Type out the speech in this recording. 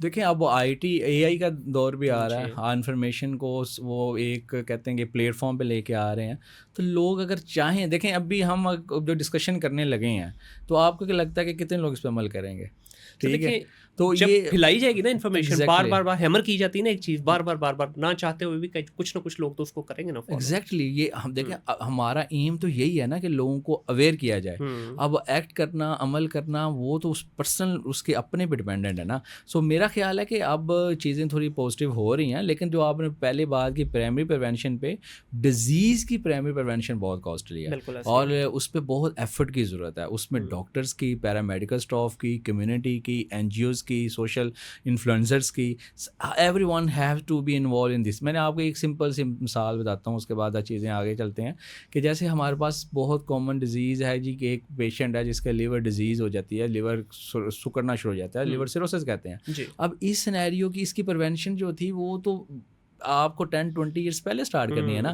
دیکھیں اب I T A آئی کا دور بھی آ رہا جی ہے، انفارمیشن کو وہ ایک کہتے ہیں کہ پلیٹ فارم پہ لے کے آ رہے ہیں، تو لوگ اگر چاہیں، دیکھیں اب بھی ہم جو ڈسکشن کرنے لگے ہیں، تو آپ کو کیا لگتا ہے کہ کتنے لوگ اس پہ عمل کریں گے؟ تو ٹھیک ہے، دیکھیں تو جب یہ پھیلائی جائے گی نا انفارمیشن، بار ایگزیکٹلی بار بار ہیمر کی جاتی ہے نا ایک چیز، بار بار بار بار نہ چاہتے ہوئے بھی کچھ نہ کچھ لوگ تو اس کو کریں گے نا فالو. ایگزیکٹلی یہ ہم دیکھیں ہمارا ایم تو یہی ہے نا کہ لوگوں کو اویئر کیا جائے. اب ایکٹ کرنا، عمل کرنا، وہ تو اس پرسنل اس کے اپنے پہ ڈپینڈنٹ ہے نا. سو میرا خیال ہے کہ اب چیزیں تھوڑی پازیٹیو ہو رہی ہیں، لیکن جو آپ نے پہلے بات کی پرائمری پریونشن پہ، ڈیزیز کی پرائمری پریونشن بہت کاسٹلی ہے بالکل ایسے اور ہی اس پہ بہت ایفرٹ کی ضرورت ہے. اس میں ڈاکٹرس کی، پیرامیڈیکل اسٹاف کی، کمیونٹی کی، این جی اوز کی، سوشل انفلوئنسرس کی، everyone have to be involve in this. میں نے آپ کو ایک سمپل سی مثال بتاتا ہوں، اس کے بعد چیزیں آگے چلتے ہیں. کہ جیسے ہمارے پاس بہت کامن ڈیزیز ہے جی، کہ ایک پیشنٹ ہے جس کا لیور ڈیزیز ہو جاتی ہے، لیور سکڑنا شروع ہو جاتا ہے، لیور سیروسس کہتے ہیں. جی اب اس سینیریو کی اس کی پریونشن جو تھی وہ تو آپ کو 10-20 ایئرس پہلے اسٹارٹ کرنی ہے نا.